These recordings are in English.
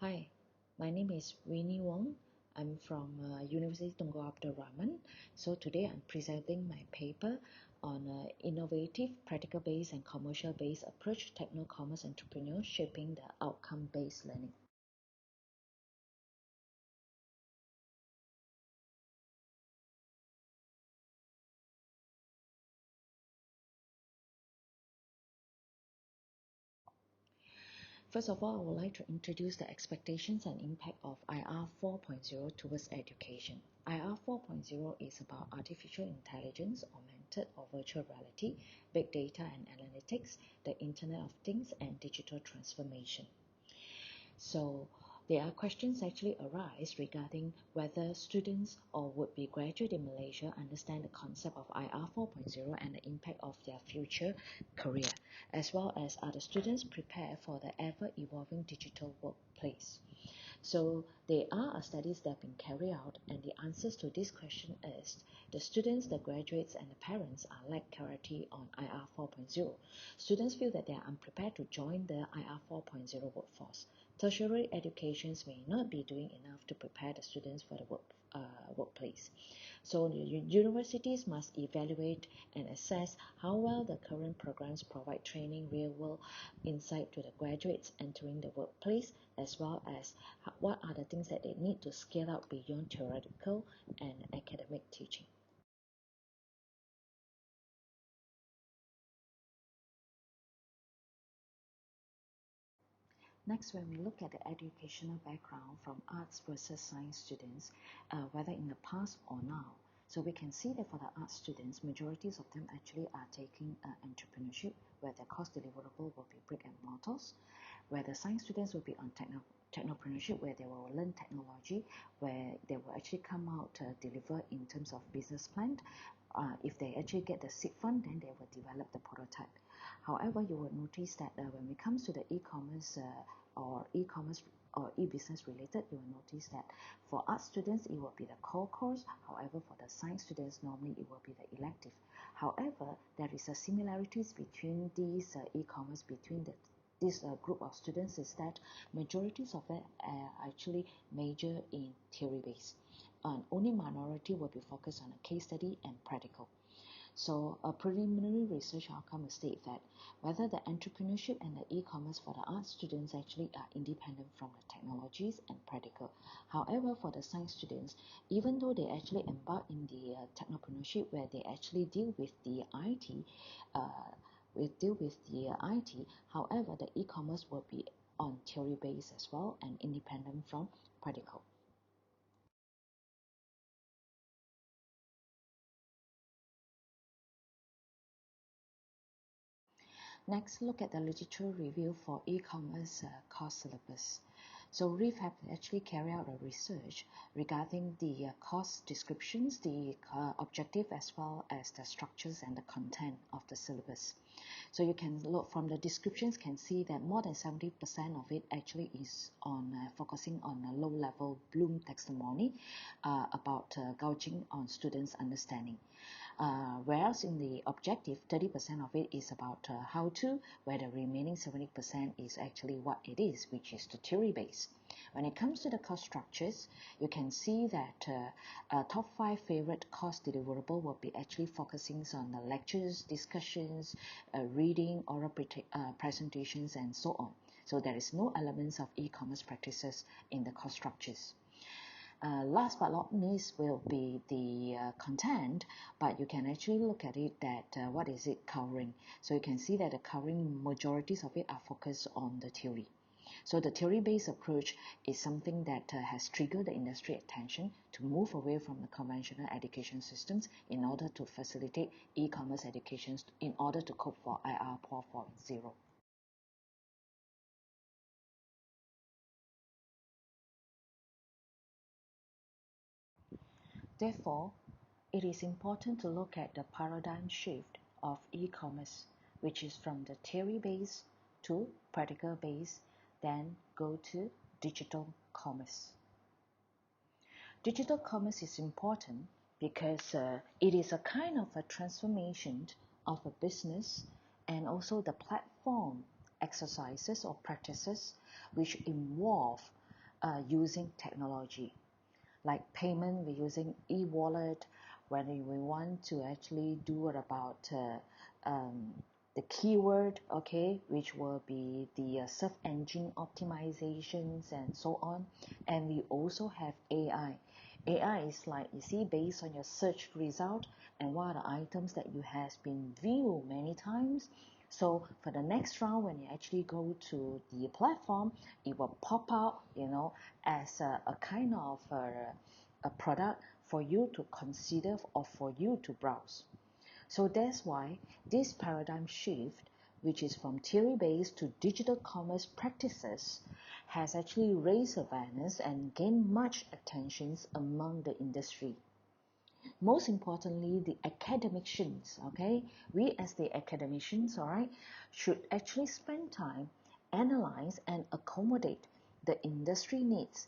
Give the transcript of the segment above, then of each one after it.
Hi, my name is Winnie Wong. I'm from University Tunku Abdul Rahman. So today I'm presenting my paper on innovative, practical-based and commercial-based approach to techno-commerce entrepreneurs shaping the outcome-based learning. First of all, I would like to introduce the expectations and impact of IR 4.0 towards education. IR 4.0 is about artificial intelligence, augmented or virtual reality, big data and analytics, the Internet of Things, and digital transformation. So there are questions actually arise regarding whether students or would-be graduate in Malaysia understand the concept of IR 4.0 and the impact of their future career, as well as are the students prepared for the ever-evolving digital workplace. So there are studies that have been carried out, and the answers to this question is the students, the graduates, and the parents are lack clarity on IR 4.0. Students feel that they are unprepared to join the IR 4.0 workforce. Tertiary educations may not be doing enough to prepare the students for the workplace. So the universities must evaluate and assess how well the current programs provide training, real-world insight to the graduates entering the workplace, as well as what are the things that they need to scale up beyond theoretical and academic teaching. Next, when we look at the educational background from arts versus science students, whether in the past or now, so we can see that for the arts students, majorities of them actually are taking entrepreneurship, where their course deliverable will be brick and mortars, where the science students will be on technopreneurship, where they will learn technology, where they will actually come out to deliver in terms of business plan. If they actually get the seed fund, then they will develop the prototype. However, you will notice that when it comes to the e-commerce or e-business related, you will notice that for art students, it will be the core course. However, for the science students, normally it will be the elective. However, there is a similarities between these e-commerce between this group of students is that majorities of them are actually major in theory base, and only minority will be focused on a case study and practical. So a preliminary research outcome will state that whether the entrepreneurship and the e-commerce for the art students actually are independent from the technologies and practical. However, for the science students, even though they actually embark in the technopreneurship where they actually deal with the IT, however, the e-commerce will be on theory base as well and independent from practical. Next, look at the literature review for e-commerce course syllabus. So REEF have actually carried out a research regarding the course descriptions, the objective, as well as the structures and the content of the syllabus. So you can look from the descriptions, can see that more than 70% of it actually is on focusing on a low-level Bloom taxonomy about gauging on students' understanding. Whereas in the objective, 30% of it is about how to, where the remaining 70% is actually what it is, which is the theory base. When it comes to the course structures, you can see that top 5 favorite course deliverable will be actually focusing on the lectures, discussions, reading, oral presentations, and so on. So there is no elements of e-commerce practices in the course structures. Last but not least will be the content, but you can actually look at it that what is it covering. So you can see that the covering majorities of it are focused on the theory. So the theory-based approach is something that has triggered the industry attention to move away from the conventional education systems in order to facilitate e-commerce education in order to cope for IR 4.0. Therefore, it is important to look at the paradigm shift of e-commerce, which is from the theory-based to practical-based, then go to digital commerce. Digital commerce is important because it is a kind of a transformation of a business and also the platform exercises or practices which involve using technology. Like payment, we're using e-wallet. When we want to actually do it about the keyword, okay, which will be the search engine optimizations and so on. And we also have AI. AI is like, you see, based on your search result and what are the items that you has been viewed many times. So for the next round, when you actually go to the platform, it will pop out, as a kind of a product for you to consider or for you to browse. So that's why this paradigm shift, which is from theory-based to digital commerce practices, has actually raised awareness and gained much attention among the industry. Most importantly, the academicians, okay? We as the academicians, all right, should actually spend time, analyze and accommodate the industry needs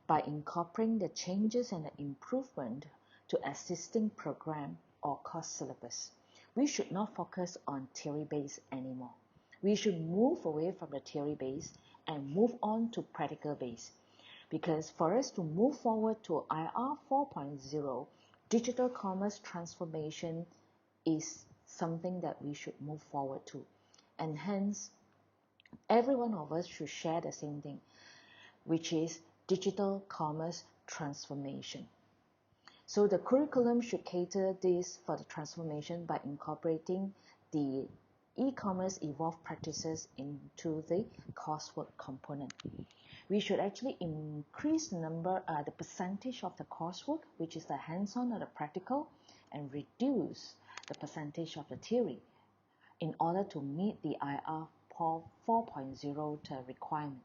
by incorporating the changes and the improvement to existing program or course syllabus. We should not focus on theory-based anymore. We should move away from the theory-based and move on to practical-based. Because for us to move forward to IR 4.0, digital commerce transformation is something that we should move forward to. And hence, every one of us should share the same thing, which is digital commerce transformation. So the curriculum should cater this for the transformation by incorporating the e-commerce evolved practices into the coursework component. We should actually increase the percentage of the coursework, which is the hands-on or the practical, and reduce the percentage of the theory in order to meet the IR 4.0 requirement.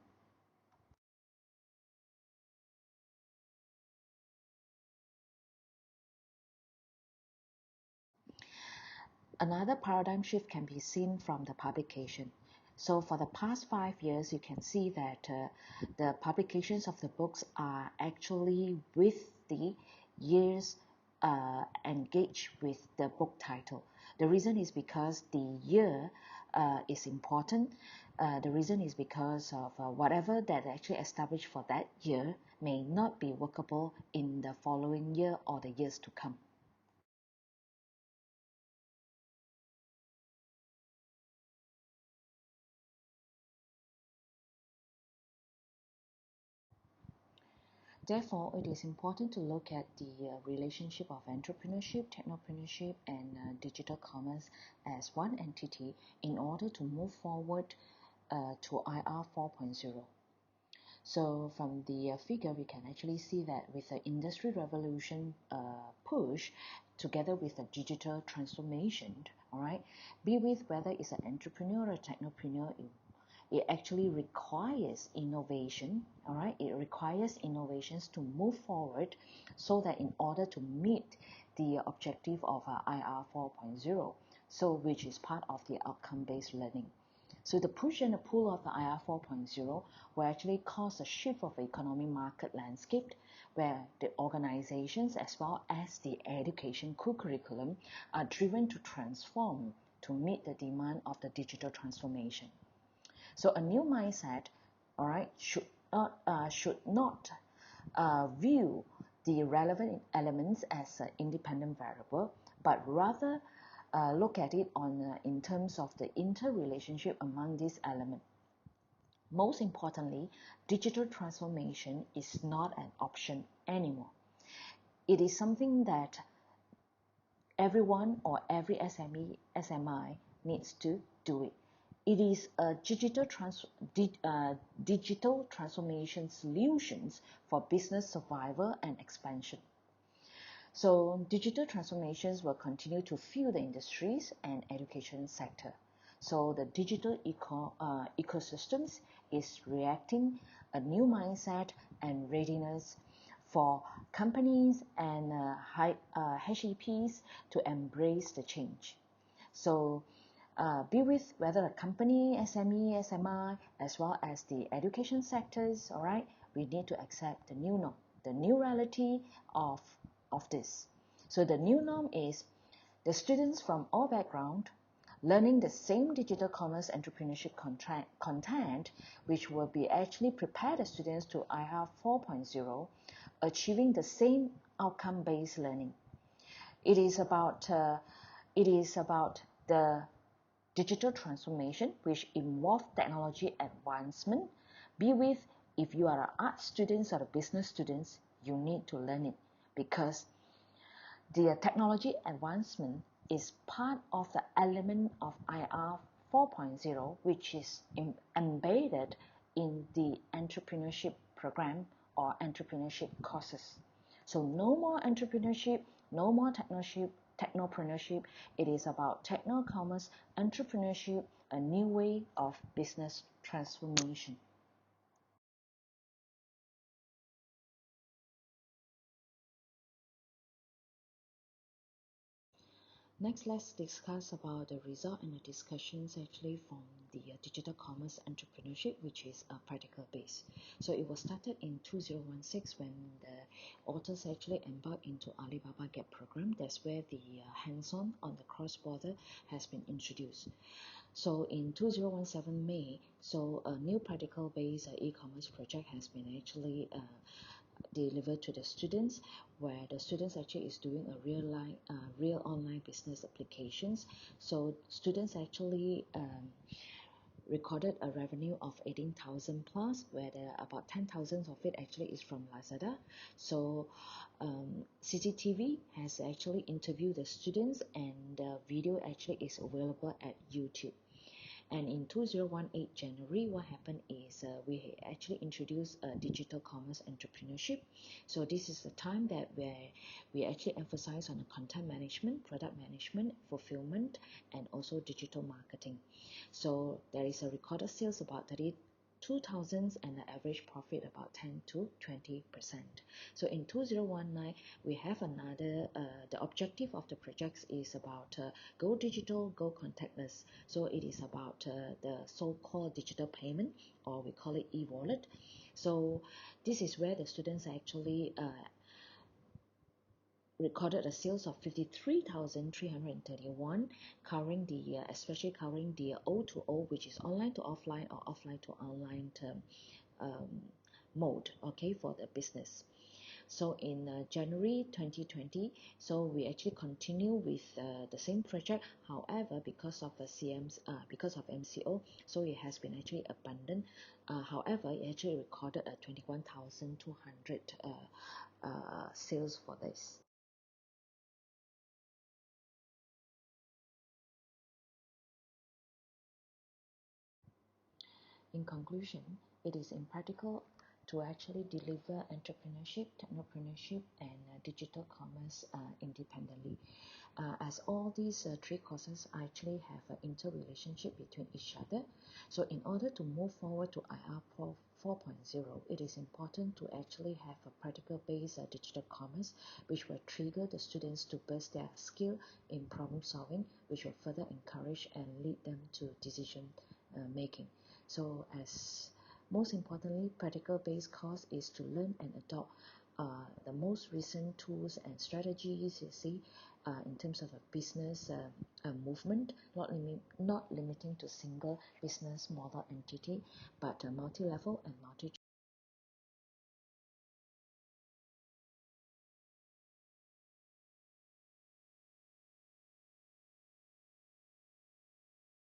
Another paradigm shift can be seen from the publication. So for the past 5 years, you can see that the publications of the books are actually with the years engaged with the book title. The reason is because the year is important. The reason is because of whatever that actually established for that year may not be workable in the following year or the years to come. Therefore, it is important to look at the relationship of entrepreneurship, technopreneurship, and digital commerce as one entity in order to move forward to IR 4.0. So from the figure, we can actually see that with the industry revolution push, together with the digital transformation, all right, be with whether it's an entrepreneur or technopreneur, it actually requires innovation, all right? It requires innovations to move forward so that in order to meet the objective of IR 4.0, so which is part of the outcome-based learning. So the push and the pull of the IR 4.0 will actually cause a shift of the economic market landscape where the organizations as well as the education curriculum are driven to transform to meet the demand of the digital transformation. So a new mindset, all right, should not view the relevant elements as an independent variable, but rather look at it in terms of the interrelationship among these elements. Most importantly, digital transformation is not an option anymore. It is something that everyone or every SME, SMI needs to do it. It is a digital transformation solutions for business survival and expansion. So digital transformations will continue to fuel the industries and education sector. So the digital ecosystems is reacting a new mindset and readiness for companies and HEPs to embrace the change. So be with whether a company, SME, SMI, as well as the education sectors, all right, we need to accept the new norm, the new reality of this. So the new norm is the students from all backgrounds learning the same digital commerce entrepreneurship content, which will be actually prepare the students to IR 4.0, achieving the same outcome-based learning. It is about the digital transformation, which involves technology advancement. Be with, if you are art students or business students, you need to learn it, because the technology advancement is part of the element of IR 4.0, which is embedded in the entrepreneurship program or entrepreneurship courses. So no more entrepreneurship, no more technopreneurship. It is about techno-commerce, entrepreneurship, a new way of business transformation. Next, let's discuss about the result and the discussions actually from the digital commerce entrepreneurship, which is practical based. So it was started in 2016 when the authors actually embarked into Alibaba Gap program. That's where the hands-on on the cross-border has been introduced. So in 2017 May, so a new practical based e-commerce project has been actually delivered to the students, where the students actually is doing a real online business applications. So students actually recorded a revenue of 18,000 plus, where there are about 10,000 of it actually is from Lazada. So CCTV has actually interviewed the students, and the video actually is available at YouTube. And in 2018 January, what happened is we actually introduced digital commerce entrepreneurship. So this is the time that where we actually emphasize on the content management, product management, fulfillment, and also digital marketing. So there is a recorded sales about 32,000 and the average profit about 10 to 20%. So in 2019, we have another, the objective of the projects is about go digital, go contactless. So it is about the so-called digital payment, or we call it e-wallet. So this is where the students actually recorded a sales of 53,331, covering the especially covering the O2O, which is online to offline or offline to online mode, okay, for the business. So in January 2020, so we actually continue with the same project. However, because of the because of MCO, so it has been actually abandoned. However, it actually recorded a 21,200 sales for this. In conclusion, it is impractical to actually deliver entrepreneurship, technopreneurship, and digital commerce independently, as all these three courses actually have an interrelationship between each other. So in order to move forward to IR 4.0, it is important to actually have a practical based digital commerce, which will trigger the students to burst their skill in problem solving, which will further encourage and lead them to decision making. So as most importantly, practical based course is to learn and adopt the most recent tools and strategies, you see, in terms of a business movement, not limiting to single business model entity, but multi-level and multi